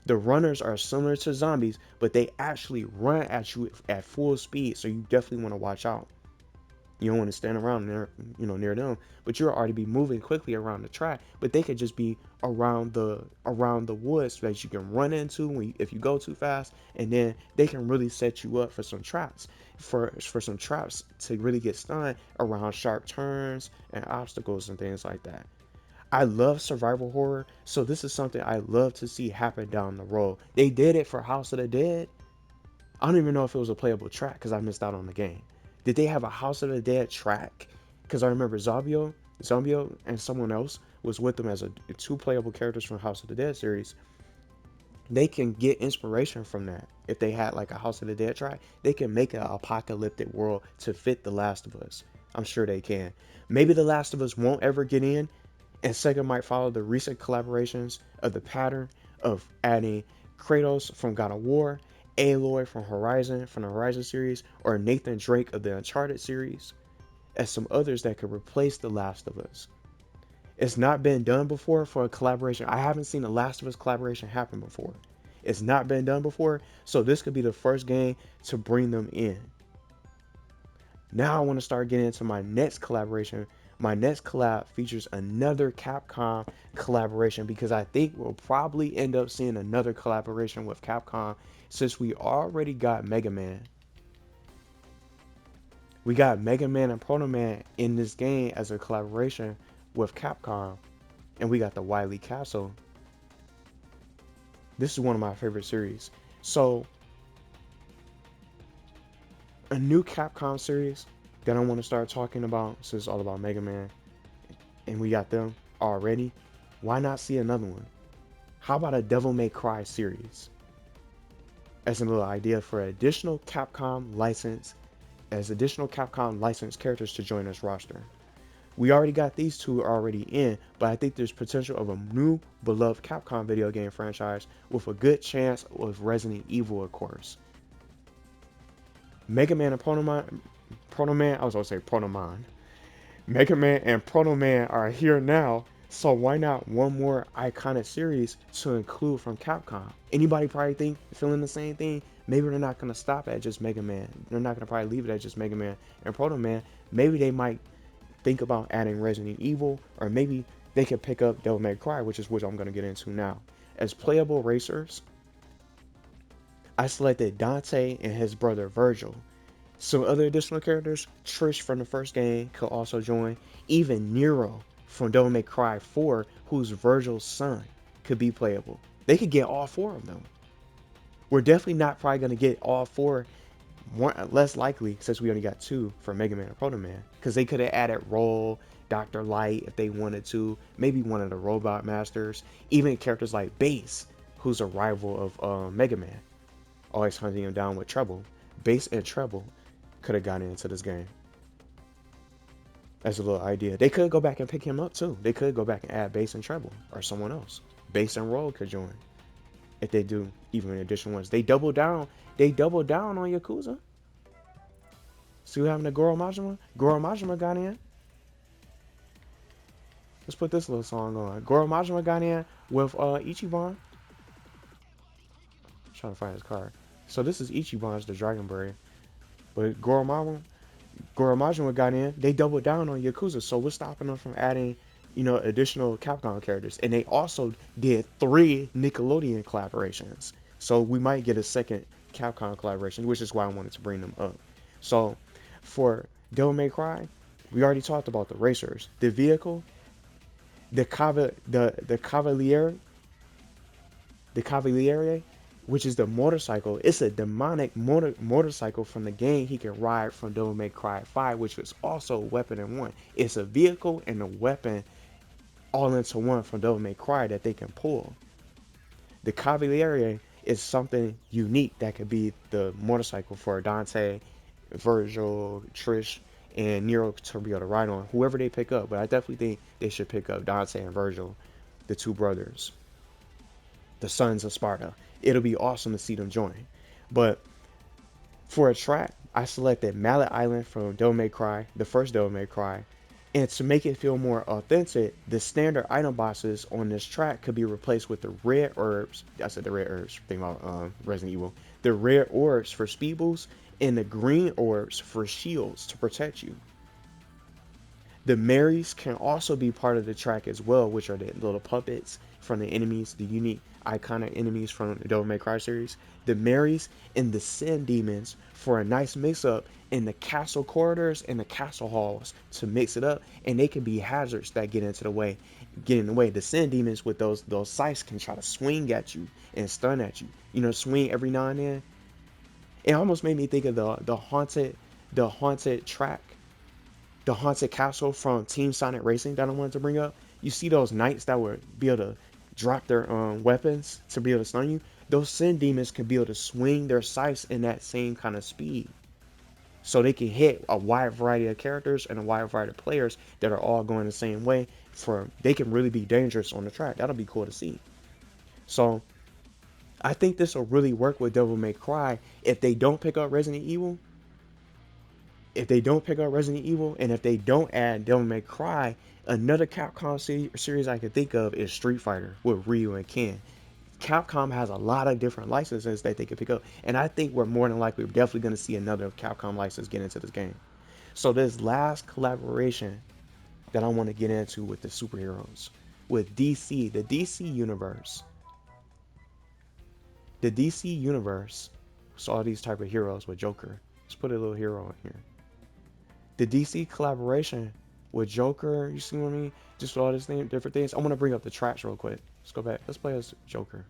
A: The runners are similar to zombies, but they actually run at you at full speed, so you definitely want to watch out. You don't want to stand around near them, but you'll already be moving quickly around the track. But they could just be around the woods that you can run into if you go too fast, and then they can really set you up for some traps, for some traps to really get stunned around sharp turns and obstacles and things like that. I love survival horror, so this is something I love to see happen down the road. They did it for House of the Dead. I don't even know if it was a playable track because I missed out on the game. Did they have a House of the Dead track? Because I remember Zombio and someone else was with them as two playable characters from House of the Dead series. They can get inspiration from that. If they had like a House of the Dead track, they can make an apocalyptic world to fit The Last of Us. I'm sure they can. Maybe The Last of Us won't ever get in, and Sega might follow the recent collaborations of the pattern of adding Kratos from God of War, Aloy from the Horizon series, or Nathan Drake of the Uncharted series, as some others that could replace The Last of Us. It's not been done before for a collaboration. I haven't seen a Last of Us collaboration happen before. It's not been done before, so this could be the first game to bring them in. Now I want to start getting into my next collaboration. My next collab features another Capcom collaboration because I think we'll probably end up seeing another collaboration with Capcom since we already got Mega Man. We got Mega Man and Proto Man in this game as a collaboration with Capcom, and we got the Wily Castle. This is one of my favorite series. So, a new Capcom series that I want to start talking about, since it's all about Mega Man, and we got them already. Why not see another one? How about a Devil May Cry series? As a little idea for additional Capcom licensed characters to join this roster. We already got these two already in, but I think there's potential of a new beloved Capcom video game franchise with a good chance of Resident Evil, of course. Mega Man and Proto Man, I was going to say Proto Man. Mega Man and Proto Man are here now, so why not one more iconic series to include from Capcom? Anybody probably feeling the same thing? Maybe they're not gonna stop at just Mega Man. They're not gonna probably leave it at just Mega Man and Proto Man. Maybe they might think about adding Resident Evil, or maybe they could pick up Devil May Cry, which I'm gonna get into now. As playable racers, I selected Dante and his brother Virgil. Some other additional characters, Trish from the first game could also join. Even Nero from Devil May Cry 4, who's Virgil's son, could be playable. They could get all four of them. We're definitely not probably going to get all four, more, less likely, since we only got two for Mega Man and Proto Man. Because they could have added Roll, Dr. Light if they wanted to, maybe one of the Robot Masters, even characters like Bass, who's a rival of Mega Man, always hunting him down with Treble. Bass and Treble could have gotten into this game. As a little idea. They could go back and pick him up too. They could go back and add Bass and Treble or someone else. Bass and Roll could join. If they do even additional ones. They double down. They double down on Yakuza. See what happened to Goro Majima? Goro Majima got in. Let's put this little song on. Goro Majima got in with Ichiban. Trying to find his card. So this is Ichiban's the Dragonberry. But Goro Majima got in. They doubled down on Yakuza, so we're stopping them from adding, additional Capcom characters. And they also did 3 Nickelodeon collaborations. So we might get a second Capcom collaboration, which is why I wanted to bring them up. So for Devil May Cry, we already talked about the racers, the vehicle, the Cavaliere, which is the motorcycle. It's a demonic motorcycle from the game he can ride from Devil May Cry 5, which was also a weapon in one. It's a vehicle and a weapon all into one from Devil May Cry that they can pull. The Cavaliere is something unique that could be the motorcycle for Dante, Virgil, Trish, and Nero to be able to ride on. Whoever they pick up, but I definitely think they should pick up Dante and Virgil, the two brothers, the sons of Sparta. It'll be awesome to see them join. But for a track, I selected Mallet Island from Devil May Cry, the first Devil May Cry. And to make it feel more authentic, the standard item bosses on this track could be replaced with the red herbs. I said the red herbs, think about Resident Evil. The red orbs for speed boosts and the green orbs for shields to protect you. The Marys can also be part of the track as well, which are the little puppets from the enemies, the unique iconic enemies from the Devil May Cry series. The Marys and the Sin Demons for a nice mix-up in the castle corridors and the castle halls to mix it up, and they can be hazards that get in the way. The Sin Demons with those scythes can try to swing at you and stun at you. Swing every now and then. It almost made me think of the haunted track, the haunted castle from Team Sonic Racing that I wanted to bring up. You see those knights that would be able to drop their weapons to be able to stun you? Those Sin Demons can be able to swing their scythes in that same kind of speed. So they can hit a wide variety of characters and a wide variety of players that are all going the same way. They can really be dangerous on the track. That'll be cool to see. So I think this will really work with Devil May Cry if they don't pick up Resident Evil. If they don't pick up Resident Evil, and if they don't add Devil May Cry, another Capcom series I can think of is Street Fighter with Ryu and Ken. Capcom has a lot of different licenses that they could pick up, and I think we're more than likely definitely going to see another Capcom license get into this game. So this last collaboration that I want to get into with the superheroes, with DC, the DC universe. The DC universe saw these type of heroes with Joker. Let's put a little hero in here. The DC collaboration with Joker, you see what I mean? Just all these different things. I want to bring up the tracks real quick. Let's go back. Let's play as Joker.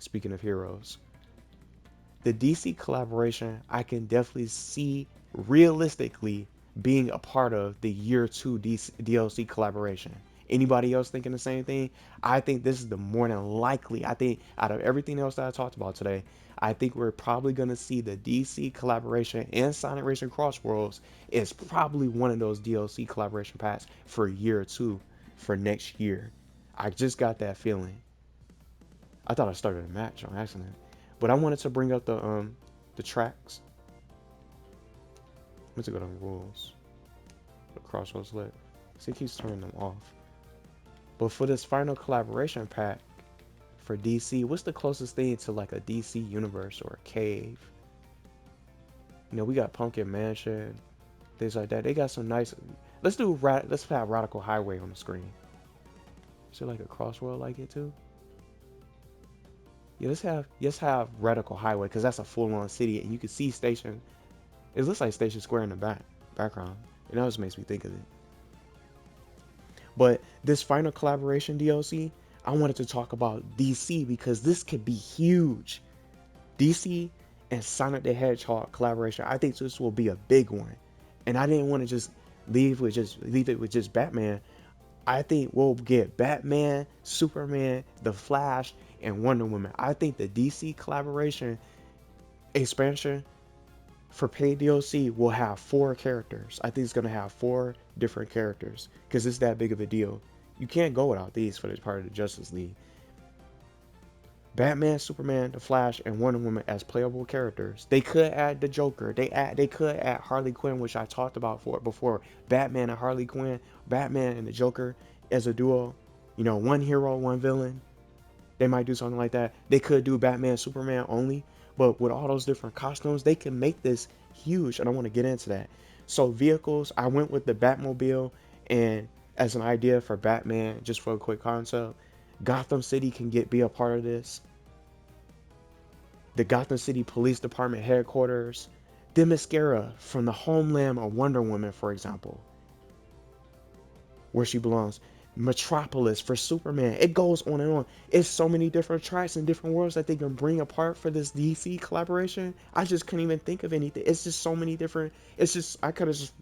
A: Speaking of heroes. The DC collaboration, I can definitely see realistically being a part of the year 2 DLC collaboration. Anybody else thinking the same thing? I think this is the more than likely. I think out of everything else that I talked about today, I think we're probably going to see the DC collaboration and Sonic Racing CrossWorlds is probably one of those DLC collaboration packs for year 2 for next year. I just got that feeling. I thought I started a match on accident, but I wanted to bring up the tracks. Let's go to rules. The CrossWorlds lit. See, it keeps turning them off. But for this final collaboration pack for DC, what's the closest thing to like a DC universe or a cave? You know, we got Pumpkin Mansion, things like that. They got some nice. Let's have Radical Highway on the screen. Is it like a crossworld like it too? Yeah, let's have Radical Highway because that's a full-on city and you can see Station. It looks like Station Square in the background. And that just makes me think of it. But this final collaboration DLC, I wanted to talk about DC because this could be huge. DC and Sonic the Hedgehog collaboration. I think this will be a big one. And I didn't want to just leave it with just Batman. I think we'll get Batman, Superman, The Flash, and Wonder Woman. I think the DC collaboration expansion for paid DLC will have 4 characters. I think it's gonna have 4 different characters because it's that big of a deal. You can't go without these for this part of the Justice League. Batman, Superman, The Flash, and Wonder Woman as playable characters. They could add the Joker. They could add Harley Quinn, which I talked about before. Batman and Harley Quinn, Batman and the Joker as a duo. You know, one hero, one villain. They might do something like that. They could do Batman, Superman only. But with all those different costumes, they can make this huge. And I want to get into that. So vehicles, I went with the Batmobile. And as an idea for Batman, just for a quick concept, Gotham City can be a part of this. The Gotham City Police Department headquarters. Themyscira from the homeland of Wonder Woman, for example. Where she belongs. Metropolis for Superman. It goes on and on. It's so many different tracks and different worlds that they can bring apart for this DC collaboration. I just couldn't even think of anything. It's just so many different. It's just I could have just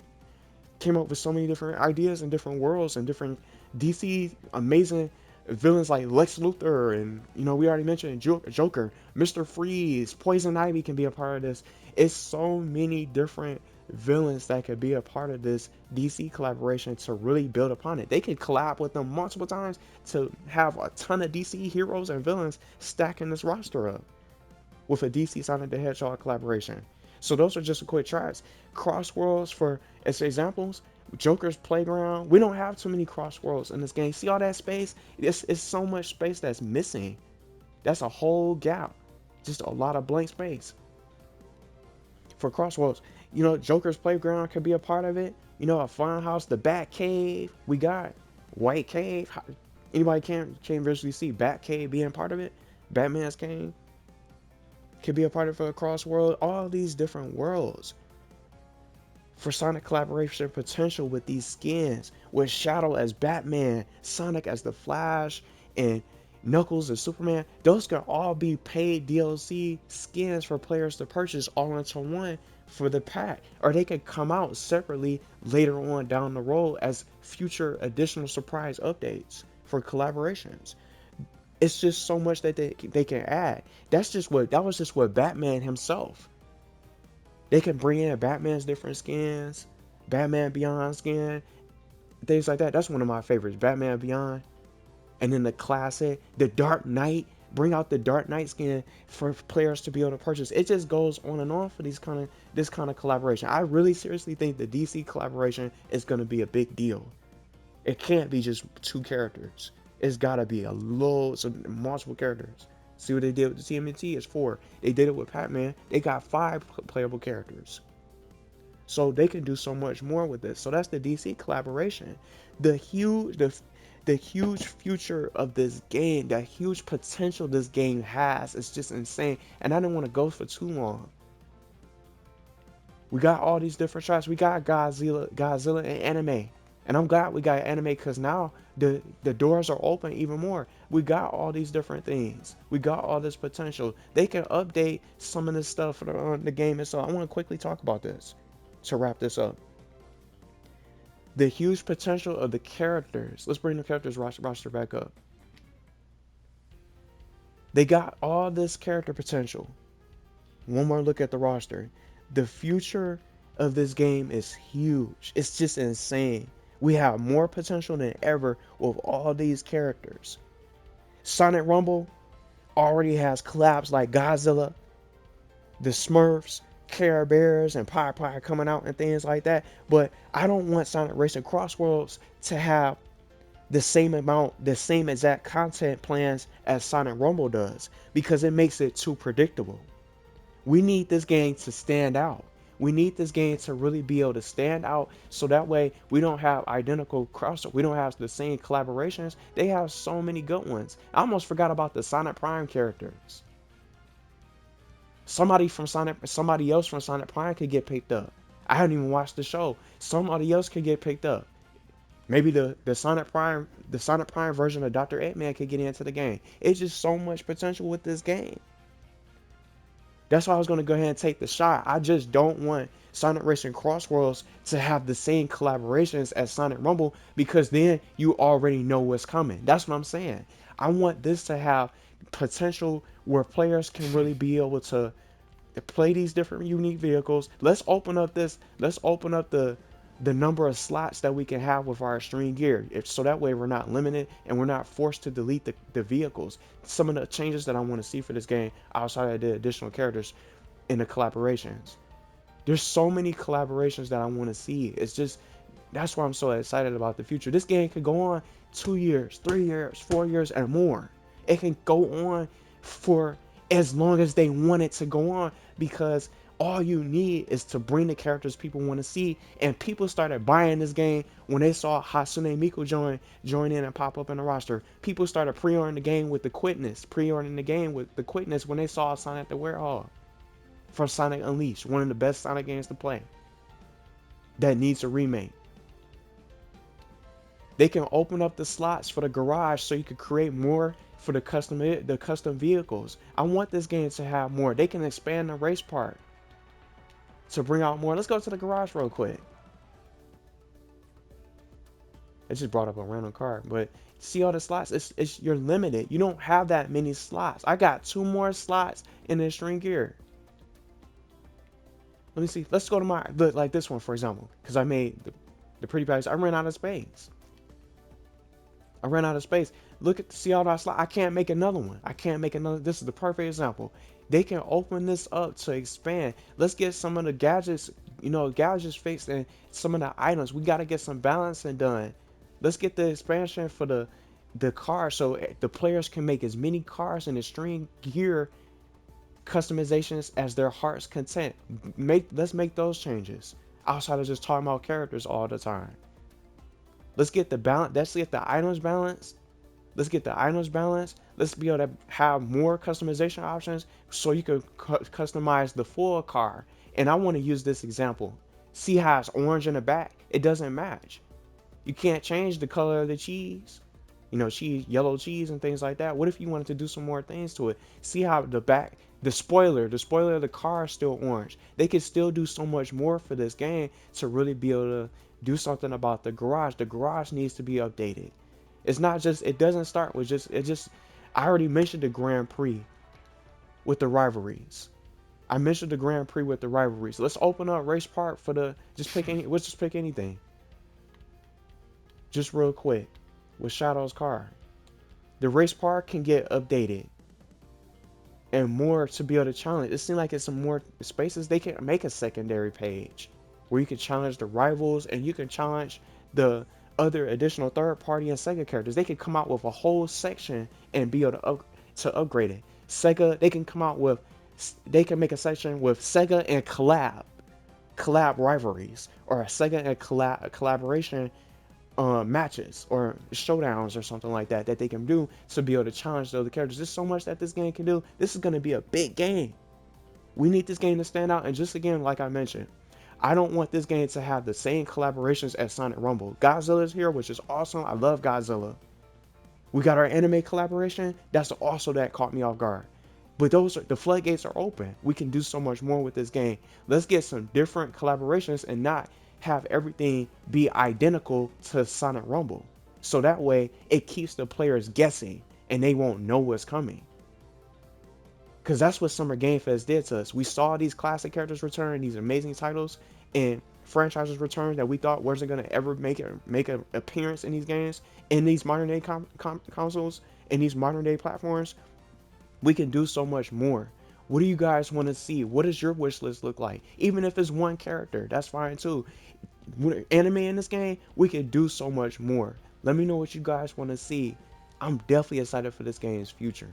A: came up with so many different ideas and different worlds and different DC amazing villains like Lex Luthor and we already mentioned Joker, Mr. Freeze, Poison Ivy can be a part of this. It's so many different villains that could be a part of this DC collaboration to really build upon it. They could collab with them multiple times to have a ton of DC heroes and villains stacking this roster up with a DC Sonic the Hedgehog collaboration. So those are just a quick tries. CrossWorlds for as examples. Joker's Playground. We don't have too many CrossWorlds in this game. See all that space? It's so much space that's missing. That's a whole gap. Just a lot of blank space. For CrossWorlds, Joker's Playground could be a part of it. A fun house, the Bat Cave. We got White Cave. Anybody can visually see Bat Cave being part of it. Batman's Cave could be a part of it for a CrossWorld. All these different worlds. For Sonic collaboration potential with these skins, with Shadow as Batman, Sonic as the Flash, and Knuckles as Superman, those can all be paid DLC skins for players to purchase all into one for the pack, or they could come out separately later on down the road as future additional surprise updates for collaborations. It's just so much that they can add. That was just what Batman himself. They can bring in Batman's different skins, Batman Beyond skin, things like that. That's one of my favorites, Batman Beyond. And then the classic, the Dark Knight. Bring out the Dark Knight skin for players to be able to purchase. It just goes on and on for this kind of collaboration. I really seriously think the DC collaboration is going to be a big deal. It can't be just 2 characters. It's got to be multiple characters. See what they did with the TMNT? It's 4. They did it with Pac-Man. They got 5 playable characters. So they can do so much more with this. So that's the DC collaboration. The huge future of this game, the huge potential this game has is just insane. And I didn't want to go for too long. We got all these different shots. We got Godzilla and anime. And I'm glad we got anime because now the doors are open even more. We got all these different things. We got all this potential. They can update some of this stuff for the game. And so I want to quickly talk about this to wrap this up. The huge potential of the characters. Let's bring the characters roster back up. They got all this character potential. one more look at the roster. The future of this game is huge. It's just insane. We have more potential than ever with all these characters. Sonic Rumble already has collabs like Godzilla, the Smurfs, Care Bears, and Popeye coming out and things like that. But I don't want Sonic Racing CrossWorlds to have the same exact content plans as Sonic Rumble does, because it makes it too predictable. We need this game to stand out. We need this game to really be able to stand out, so that way we don't have identical crossover. We don't have the same collaborations. They have so many good ones. I almost forgot about the Sonic Prime characters. Somebody else from Sonic Prime could get picked up. I haven't even watched the show. Somebody else could get picked up. Maybe the Sonic Prime version of Dr. Eggman could get into the game. It's just so much potential with this game. That's why I was going to go ahead and take the shot. I just don't want Sonic Racing CrossWorlds to have the same collaborations as Sonic Rumble, because then you already know what's coming. That's what I'm saying. I want this to have potential where players can really be able to play these different unique vehicles. Let's open up the number of slots that we can have with our extreme gear, so that way we're not limited and we're not forced to delete the vehicles. Some of the changes that I want to see for this game, outside of the additional characters in the collaborations, there's so many collaborations that I want to see. It's just, that's why I'm so excited about the future. This game could go on 2 years, 3 years, 4 years, and more. It can go on for as long as they want it to go on, because all you need is to bring the characters people want to see. And people started buying this game when they saw Hatsune Miku join in and pop up in the roster. People started pre-ordering the game with the quickness, when they saw Sonic the Werewolf from Sonic Unleashed, one of the best Sonic games to play that needs a remake. They can open up the slots for the garage so you can create more for the custom vehicles. I want this game to have more. They can expand the race part to bring out more. Let's go to the garage real quick. It just brought up a random card, but see all the slots? You're limited. You don't have that many slots. I got 2 more slots in the string gear. Let me see. Let's go to like this one, for example, because I made the pretty package. I ran out of space. See all that slot. I can't make another one. This is the perfect example. They can open this up to expand. Let's get some of the gadgets, gadgets fixed, and some of the items. We got to get some balancing done. Let's get the expansion for the cars, so the players can make as many cars and extreme gear customizations as their heart's content. Let's make those changes outside of just talking about characters all the time. Let's get the balance. Let's get the items balanced. Let's be able to have more customization options, so you can customize the full car. And I want to use this example. See how it's orange in the back? It doesn't match. You can't change the color of the cheese. Yellow cheese and things like that. What if you wanted to do some more things to it? See how the spoiler of the car is still orange. They can still do so much more for this game to really be able to do something about the garage. The garage needs to be updated. It's not just, it doesn't start with I already mentioned the Grand Prix with the rivalries. Let's open up Race Park for let's just pick anything. Just real quick. With Shadow's car. The Race Park can get updated. And more to be able to challenge. It seems like it's some more spaces. They can make a secondary page where you can challenge the rivals, and you can challenge the other additional third-party and SEGA characters. They can come out with a whole section and be able to upgrade it. SEGA, they can make a section with SEGA and collab rivalries, or a SEGA and collaboration matches or showdowns or something like that they can do to be able to challenge the other characters. There's so much that this game can do. This is going to be a big game. We need this game to stand out. And just again, like I mentioned, I don't want this game to have the same collaborations as Sonic Rumble. Godzilla's here, which is awesome. I love Godzilla. We got our anime collaboration. That's also that caught me off guard. But the floodgates are open. We can do so much more with this game. Let's get some different collaborations and not have everything be identical to Sonic Rumble. So that way it keeps the players guessing and they won't know what's coming. Because that's what Summer Game Fest did to us. We saw these classic characters return, these amazing titles, and franchises return that we thought wasn't gonna ever make an appearance in these games, in these modern day consoles, in these modern day platforms. We can do so much more. What do you guys want to see? What does your wish list look like? Even if it's one character, that's fine too. Anime in this game, we can do so much more. Let me know what you guys want to see. I'm definitely excited for this game's future.